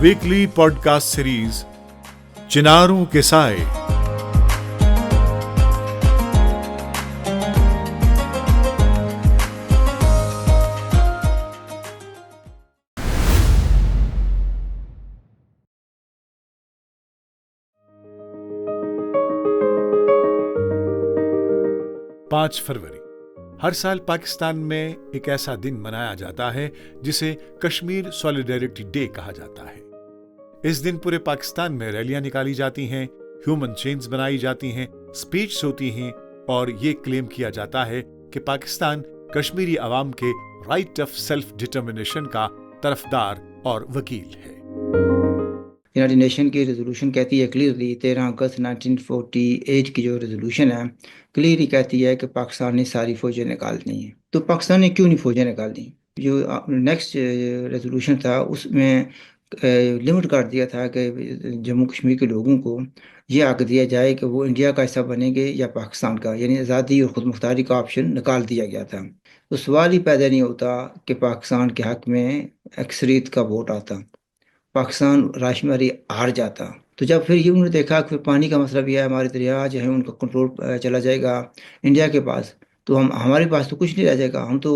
Weekly podcast series चिनारों के साए। पाँच फरवरी हर साल पाकिस्तान में एक ऐसा दिन मनाया जाता है जिसे कश्मीर सॉलिडेरिटी डे कहा जाता है। इस दिन पूरे पाकिस्तान में रैलियां निकाली जाती हैं, ह्यूमन चेन्स बनाई जाती हैं, स्पीच होती हैं और ये क्लेम किया जाता है कि पाकिस्तान कश्मीरी अवाम के राइट ऑफ सेल्फ डिटर्मिनेशन का तरफदार और वकील है। यूनाइटेड नेशन की रेजोल्यूशन कहती है क्लियरली, 13 अगस्त 1948 की जो रेजोल्यूशन है क्लियरली कहती है कि पाकिस्तान ने सारी फौजें निकालनी हैं। तो पाकिस्तान ने क्यों नहीं फौजें निकाली? जो नेक्स्ट रेजोल्यूशन था उसमें लिमिट कर दिया था कि जम्मू कश्मीर के लोगों को ये हक दिया जाए कि वो इंडिया का हिस्सा बनेंगे या पाकिस्तान का, यानी आज़ादी और खुद मुख्तारी का ऑप्शन निकाल दिया गया था। तो सवाल ही पैदा नहीं होता कि पाकिस्तान के हक में अक्सरियत का वोट आता, पाकिस्तान राशमारी हार जाता। तो जब फिर ये उन्होंने देखा कि फिर पानी का मसला भी है, हमारे दरिया जो है उनका कंट्रोल चला जाएगा इंडिया के पास, तो हमारे पास तो कुछ नहीं रह जाएगा, हम तो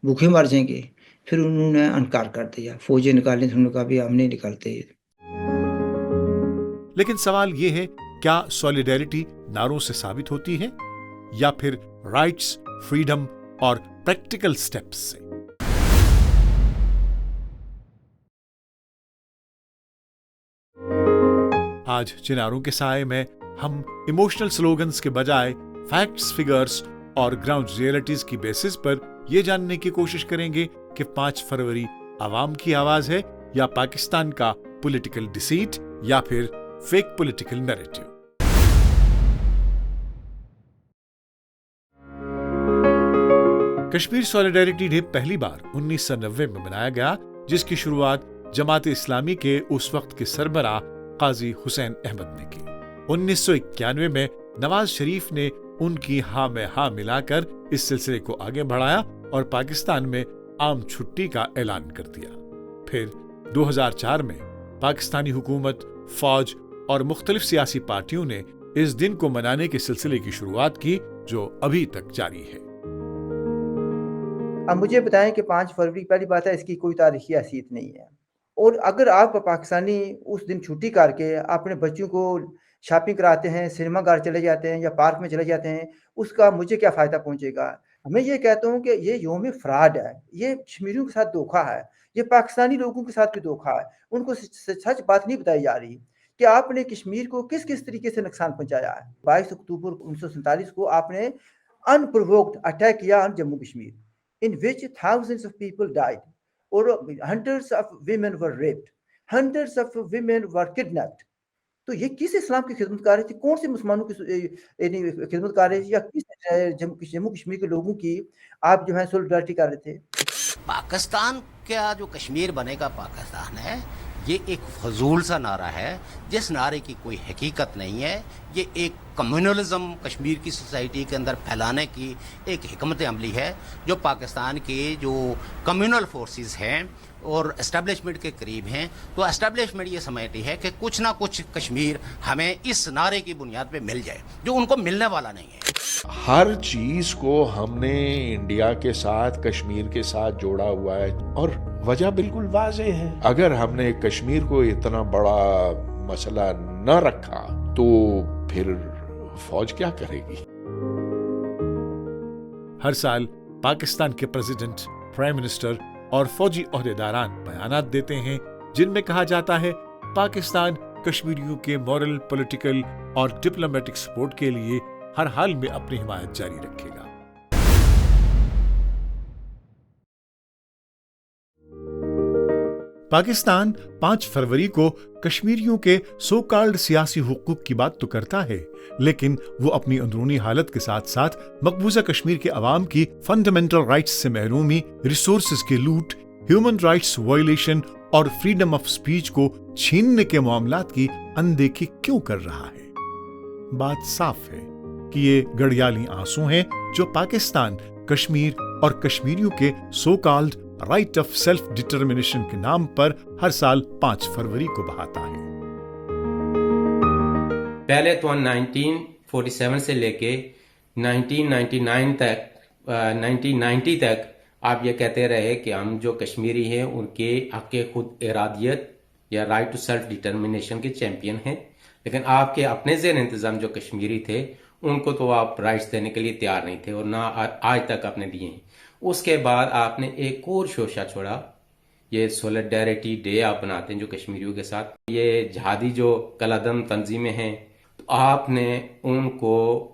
भूखे मर जाएंगे। फिर उन्होंने इनकार कर दिया, फौजें निकालने से उन्होंने कहा भी हम नहीं निकालते। लेकिन सवाल ये है, क्या सॉलिडेरिटी नारों से साबित होती है या फिर राइट्स, फ्रीडम और प्रैक्टिकल स्टेप्स से? आज चिनारों के साए में हम इमोशनल स्लोगन्स के बजाय फैक्ट्स, फिगर्स और ग्राउंड रियलिटीज की बेसिस पर यह जानने की कोशिश करेंगे कि 5 फरवरी आवाम की आवाज है या पाकिस्तान का पॉलिटिकल डिसीट या फिर fake political narrative. Kashmir solidarity day पहली बार 1990 में मनाया गया, जिसकी शुरुआत जमात इस्लामी के उस वक्त के सरबराह काजी हुसैन अहमद ने की। 1991 में नवाज शरीफ ने उनकी हाँ में हाँ मिलाकर इस सिलसिले को आगे बढ़ाया और पाकिस्तान में आम छुट्टी का ऐलान कर दिया। फिर 2004 में पाकिस्तानी हुकूमत, फौज और मुख्तलिफ सियासी पार्टियों ने इस दिन को मनाने के सिलसिले की शुरुआत की, जो अभी तक जारी है। अब मुझे बताएं कि 5 फरवरी पहली बात है, इसकी कोई तारीखी हैसियत नहीं है, और अगर आप पाकिस्तानी उस दिन छुट्टी करके अपने बच्चों को शॉपिंग कराते हैं, सिनेमा घर चले जाते हैं या पार्क में चले जाते हैं, उसका मुझे क्या फ़ायदा पहुंचेगा? मैं ये कहता हूं कि ये यौम फ्रॉड है, ये कश्मीरियों के साथ धोखा है, ये पाकिस्तानी लोगों के साथ भी धोखा है। उनको सच बात नहीं बताई जा रही कि आपने कश्मीर को किस किस तरीके से नुकसान पहुंचाया है। 22 अक्टूबर 1947 को आपने अनप्रोवोक्ड अटैक किया on Jammu Kashmir, in which thousands of people died, or hundreds of women were raped, hundreds of women were kidnapped. तो ये किस इस्लाम की खिदमत कर रही थी? कौन से मुसलमानों की खिदमत कर रहे थे, या किस जम्मू कश्मीर के लोगों की आप जो है सोलिडारिटी कर रहे थे? पाकिस्तान का जो कश्मीर बनेगा पाकिस्तान है, ये एक फजूल सा नारा है, जिस नारे की कोई हकीकत नहीं है। ये एक कम्युनलिज्म कश्मीर की सोसाइटी के अंदर फैलाने की एक हिकमत अमली है, जो पाकिस्तान के जो कम्युनल फोर्सेस हैं और एस्टेब्लिशमेंट के करीब हैं। तो एस्टेब्लिशमेंट ये समझती है कि कुछ ना कुछ कश्मीर हमें इस नारे की बुनियाद पे मिल जाए, जो उनको मिलने वाला नहीं है। हर चीज को हमने इंडिया के साथ, कश्मीर के साथ जोड़ा हुआ है, और वजह बिल्कुल वाज़ेह है। अगर हमने कश्मीर को इतना बड़ा मसला न रखा तो फिर फौज क्या करेगी? हर साल पाकिस्तान के प्रेसिडेंट, प्राइम मिनिस्टर और फौजी ओहदेदारान बयानात देते हैं, जिनमें कहा जाता है पाकिस्तान कश्मीरियों के मॉरल, पॉलिटिकल और डिप्लोमेटिक सपोर्ट के लिए हर हाल में अपनी हिमायत जारी रखेगा। पाकिस्तान 5 फरवरी को कश्मीरियों के सो कॉल्ड सियासी हुकूक की बात तो करता है, लेकिन वो अपनी अंदरूनी हालत के साथ साथ मकबूजा कश्मीर के अवाम की फंडामेंटल राइट्स से महरूमी, रिसोर्सेज के लूट, ह्यूमन राइट्स वायलेशन और फ्रीडम ऑफ स्पीच को छीनने के मामलात की अनदेखी क्यों कर रहा है? बात साफ है कि ये गड़ियाली आंसू हैं जो पाकिस्तान, कश्मीर और कश्मीरियों के so called right of self determination के नाम पर हर साल 5 फरवरी को बहाता है। पहले तो 1947 से लेके 1990 तक आप ये कहते रहे कि हम जो कश्मीरी हैं उनके हक़ खुद इरादियत या राइट टू सेल्फ डिटर्मिनेशन के चैम्पियन हैं, लेकिन आपके अपने ज़ेर इंतज़ाम जो कश्मीरी थे उनको तो आप राइट्स देने के लिए तैयार नहीं थे और ना आज तक आपने दिए हैं। उसके बाद आपने एक और शोशा छोड़ा, ये सोलिडेरिटी डे आप बनाते हैं जो कश्मीरियों के साथ, ये जहादी जो कलादम तंजीमें हैं, तो आपने उनको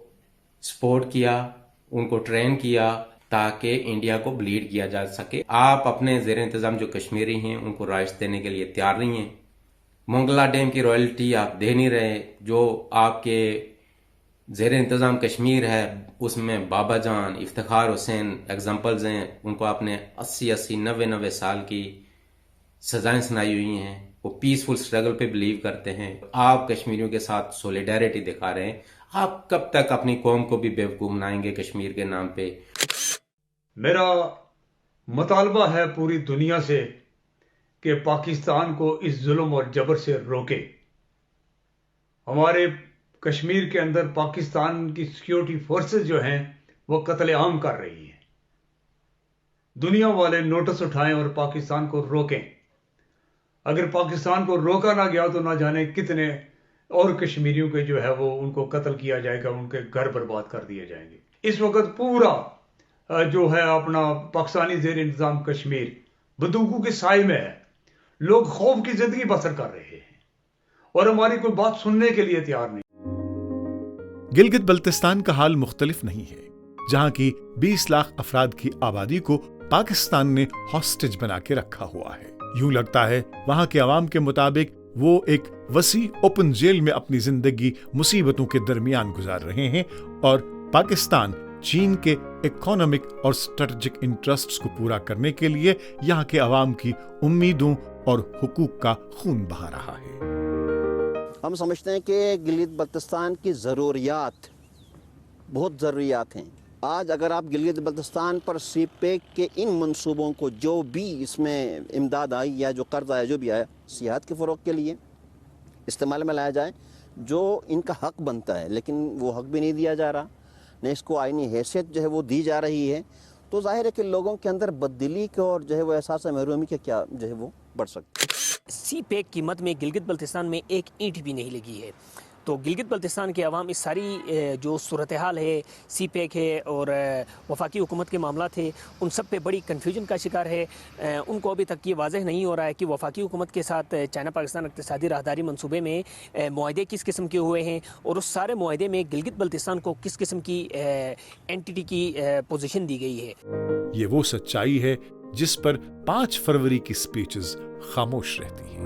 सपोर्ट किया, उनको ट्रेन किया ताकि इंडिया को ब्लीड किया जा सके। आप अपने ज़ेर इंतज़ाम जो कश्मीरी हैं उनको राइट्स देने के लिए तैयार नहीं हैं। मोंगला डैम की रॉयल्टी आप दे नहीं रहे, जो आपके ज़ेर इंतज़ाम कश्मीर है उसमें बाबा जान, इफ्तिखार हुसैन एग्जाम्पल्स हैं, उनको आपने 80-80, 90-90 साल की सजाएं सुनाई हुई हैं, वो पीसफुल स्ट्रगल पे बिलीव करते हैं। आप कश्मीरियों के साथ सोलिडेरिटी दिखा रहे हैं, आप कब तक अपनी कौम को भी बेवकूफ़ बनाएंगे कश्मीर के नाम पे? मेरा मुतालबा है पूरी दुनिया से कि पाकिस्तान को इस जुल्म और जबर से रोके। हमारे कश्मीर के अंदर पाकिस्तान की सिक्योरिटी फोर्सेस जो हैं वो कत्लेआम कर रही हैं। दुनिया वाले नोटिस उठाएं और पाकिस्तान को रोकें। अगर पाकिस्तान को रोका ना गया तो ना जाने कितने और कश्मीरियों के जो है वो उनको कत्ल किया जाएगा, उनके घर बर्बाद कर दिए जाएंगे। इस वक्त पूरा जो है अपना पाकिस्तानी ज़ेर इंतज़ाम कश्मीर बंदूकों के साए में है। लोग खौफ की जिंदगी बसर कर रहे हैं और हमारी कोई बात सुनने के लिए तैयार नहीं। गिलगित बल्तिस्तान का हाल मुख्तलिफ नहीं है, जहां की 20 लाख अफराद की आबादी को पाकिस्तान ने हॉस्टेज बना के रखा हुआ है। यूं लगता है वहां के अवाम के मुताबिक वो एक वसी ओपन जेल में अपनी जिंदगी मुसीबतों के दरमियान गुजार रहे हैं और पाकिस्तान चीन के इकोनॉमिक और स्ट्रेटेजिक इंटरेस्ट्स को पूरा करने के लिए यहाँ के अवाम की उम्मीदों और हुकूक का खून बहा रहा है। हम समझते हैं कि गिलगित बल्तिस्तान की ज़रूरियात बहुत ज़रूरियात हैं। आज अगर आप गिलगित बल्तिस्तान पर सीपेक के इन मंसूबों को, जो भी इसमें इमदाद आई या जो कर्ज आया, जो भी आया, सियाहत के फ़रोग़ के लिए इस्तेमाल में लाया जाए, जो इनका हक़ बनता है, लेकिन वो हक़ भी नहीं दिया जा रहा, न इसको आईनी हैसियत जो है वो दी जा रही है, तो जाहिर है कि लोगों के अंदर बददिली के और जो है वो एहसास महरूमी के क्या जो है वो बढ़ सकता है। सी पैक की मद में गिलगित बल्तिस्तान में एक ईंट भी नहीं लगी है। तो गिलगित बल्तिस्तान के अवाम इस सारी जो सूरत हाल है, सी पैक है और वफाकी हुकूमत के मामला थे, उन सब पे बड़ी कन्फ्यूजन का शिकार है। उनको अभी तक ये वाज़ेह नहीं हो रहा है कि वफाकी हुकूमत के साथ चाइना पाकिस्तान इक़्तिसादी राहदारी मंसूबे में मुआहदे किस किस्म के हुए हैं और उस सारे मुआहदे में गिलगित बल्तिस्तान को किस किस्म की एंटिटी की पोजीशन दी गई है। ये वो सच्चाई है जिस पर 5 फरवरी की स्पीचेस खामोश रहती हैं।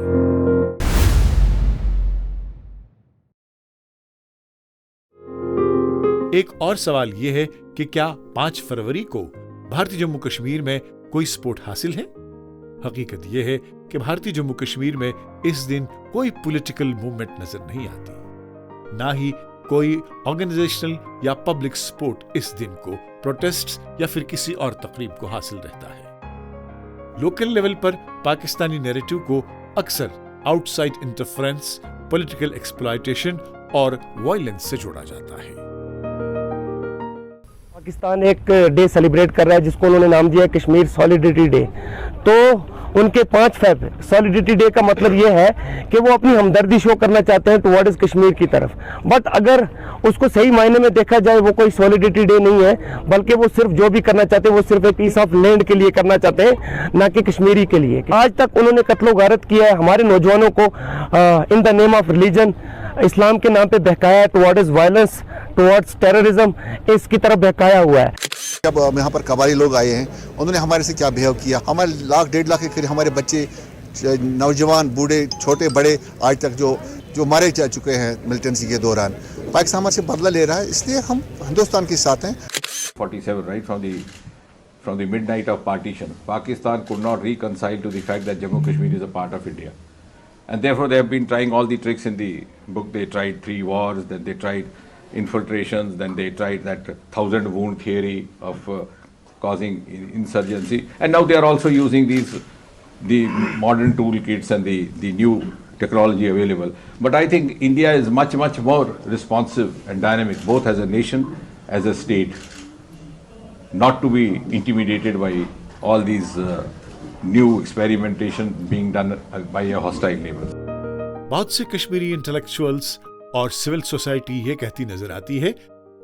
एक और सवाल यह है कि क्या 5 फरवरी को भारतीय जम्मू कश्मीर में कोई सपोर्ट हासिल है? हकीकत यह है कि भारतीय जम्मू कश्मीर में इस दिन कोई पॉलिटिकल मूवमेंट नजर नहीं आती, ना ही कोई ऑर्गेनाइजेशनल या पब्लिक सपोर्ट इस दिन को प्रोटेस्ट्स या फिर किसी और तकरीब को हासिल रहता है। लोकल लेवल पर पाकिस्तानी नैरेटिव को अक्सर आउटसाइड इंटरफेरेंस, पॉलिटिकल एक्सप्लॉयटेशन और वायलेंस से जोड़ा जाता है। पाकिस्तान एक डे सेलिब्रेट कर रहा है जिसको उन्होंने नाम दिया कश्मीर सॉलिडरिटी डे। तो उनके 5 फेब सॉलिडरिटी डे का मतलब ये है कि वो अपनी हमदर्दी शो करना चाहते हैं टुवर्ड्स कश्मीर की तरफ। बट अगर उसको सही मायने में देखा जाए वो कोई सॉलिडरिटी डे नहीं है, बल्कि वो सिर्फ जो भी करना चाहते हैं वो सिर्फ एक पीस ऑफ लैंड के लिए करना चाहते हैं, ना कि कश्मीरी के लिए। आज तक उन्होंने कत्लो गारत किया है, हमारे नौजवानों को in the name of religion, इस्लाम के नाम पे बहकाया है, टुवर्ड्स वायलेंस, टुवर्ड्स टेररिज्म, इसकी तरफ बहकाया हुआ है। जब यहाँ पर कबायली लोग आए हैं, उन्होंने हमारे से क्या बिहेव किया, हमारे 1 डेढ़ लाख के करीब हमारे बच्चे, नौजवान, बूढ़े, छोटे बड़े आज तक जो मारे जा चुके हैं मिलिटेंसी के दौरान, पाकिस्तान हमारे से बदला ले रहा है, इसलिए हम हिंदुस्तान के साथ हैं। 47 right from the midnight of partition, Pakistan could not reconcile to the fact that Jammu Kashmir is a part of India, and therefore they have been trying all the tricks in the book. They tried 3 wars, then they tried infiltrations, then they tried that 1000 wound theory of causing insurgency. And now they are also using the modern toolkits and the new technology available. But I think India is much more responsive and dynamic, both as a nation, as a state, not to be intimidated by all these new experimentation being done by a hostile neighbor. बहुत से Kashmiri intellectuals और civil society ये कहती नजर आती है,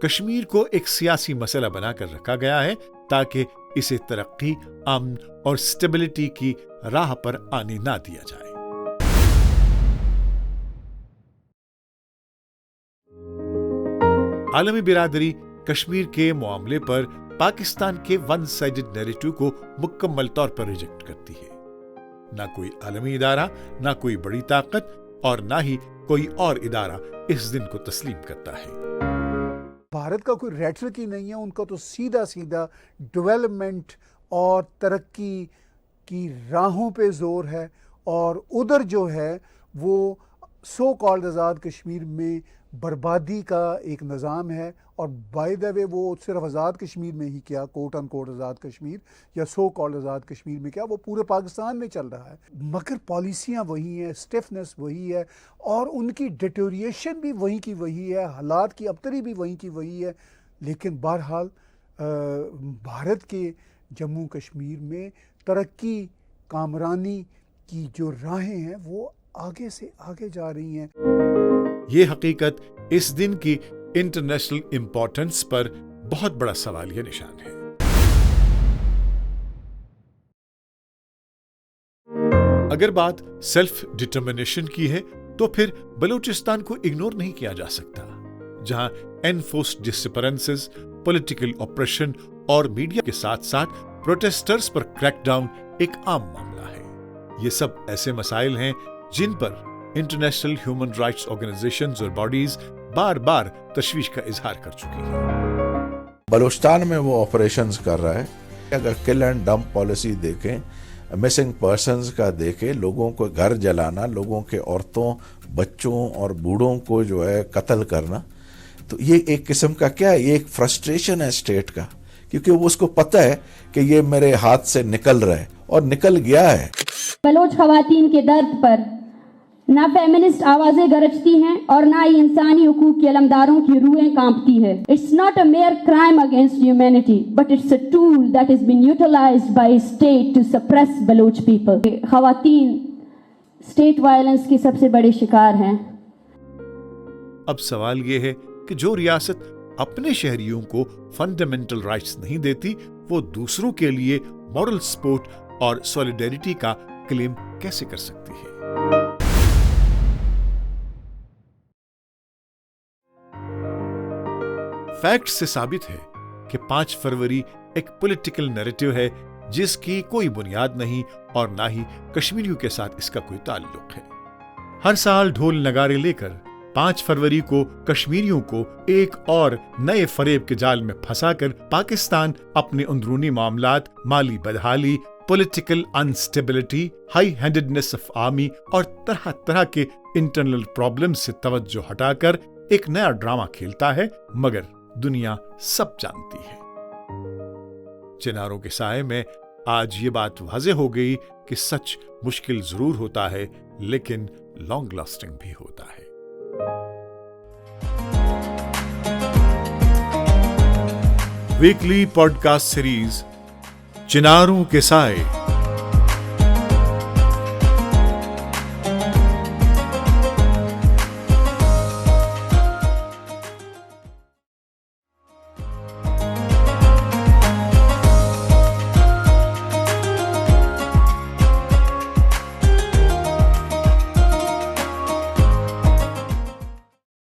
कश्मीर को एक सियासी मसला बनाकर रखा गया है ताकि इसे तरक्की, अमन और स्टेबिलिटी की राह पर आने ना दिया जाए। आलमी बिरादरी कश्मीर के मामले पर पाकिस्तान के वन साइडेड नैरेटिव को मुकम्मल तौर पर रिजेक्ट करती है। ना कोई आलमी इदारा, ना कोई बड़ी ताकत और ना ही कोई और इदारा इस दिन को तस्लीम करता है। भारत का कोई रेटरिक ही नहीं है, उनका तो सीधा सीधा डेवलपमेंट और तरक्की की राहों पे जोर है, और उधर जो है वो सो कॉल्ड आज़ाद कश्मीर में बर्बादी का एक निज़ाम है। और बाय द वे वो सिर्फ आज़ाद कश्मीर में ही क्या, कोट अन कोट आज़ाद कश्मीर या सो कॉल्ड आज़ाद कश्मीर में क्या, वो पूरे पाकिस्तान में चल रहा है। मगर पॉलिसियाँ वही हैं, स्टिफनेस वही है, और उनकी डिटोरिएशन भी वही की वही है, हालात की अबतरी भी वही की वही है। लेकिन बहरहाल भारत के जम्मू कश्मीर में तरक्की, कामरानी की जो राहें हैं वो आगे से आगे जा रही हैं। ये हकीकत इस दिन की इंटरनेशनल इंपॉर्टेंस पर बहुत बड़ा सवालिया निशान है। अगर बात सेल्फ डिटर्मिनेशन की है तो फिर बलूचिस्तान को इग्नोर नहीं किया जा सकता, जहां एनफोर्स्ड डिसअपीयरेंसेस, पॉलिटिकल ऑपरेशन और मीडिया के साथ साथ प्रोटेस्टर्स पर क्रैकडाउन एक आम मामला है। ये सब ऐसे मसाइल हैं जिन पर इंटरनेशनल ह्यूमन राइट्स ऑर्गेनाइजेशंस और बॉडीज बार बार तशवीश का इजहार कर चुकी हैं। बलूचिस्तान में वो ऑपरेशंस कर रहा है। अगर किल एंड डंप पॉलिसी देखें, मिसिंग पर्सन्स का देखें, लोगों को घर जलाना, लोगों के औरतों, बच्चों और बूढ़ों को जो है कत्ल करना, तो ये एक किस्म का क्या है, ये एक फ्रस्ट्रेशन है स्टेट का, क्योंकि वो उसको पता है कि ये मेरे हाथ से निकल रहा है और निकल गया है। बलोच खवातीन के दर्द पर ना फेमिनिस्ट आवाजें गरजती हैं और ना ही इंसानी हुकूक के अलमदारों की रूहें कांपती है। It's not a mere crime against humanity but it's a tool that is been utilised by state to suppress Baloch people. खवातीन स्टेट वायलेंस के सबसे बड़े शिकार हैं। अब सवाल ये है कि जो रियासत अपने शहरियों को फंडामेंटल राइट्स नहीं देती, वो दूसरों के लिए मॉरल सपोर्ट और सॉलिडेरिटी का क्लेम कैसे कर सकती है? फैक्ट से साबित है कि 5 फरवरी एक पॉलिटिकल नैरेटिव है जिसकी कोई बुनियाद नहीं और ना ही कश्मीरियों के साथ इसका कोई ताल्लुक है। हर साल ढोल नगारे लेकर 5 फरवरी को कश्मीरियों को एक और नए फरेब के जाल में फंसाकर पाकिस्तान अपने अंदरूनी मामलात, माली बदहाली, political instability, high handedness of army और तरह तरह के इंटरनल प्रॉब्लम से तवज्जो हटाकर एक नया ड्रामा खेलता है, मगर दुनिया सब जानती है। चिनारों के साए में आज ये बात वाज़ेह हो गई कि सच मुश्किल जरूर होता है, लेकिन लॉन्ग लास्टिंग भी होता है। वीकली पॉडकास्ट सीरीज चिनारों के साए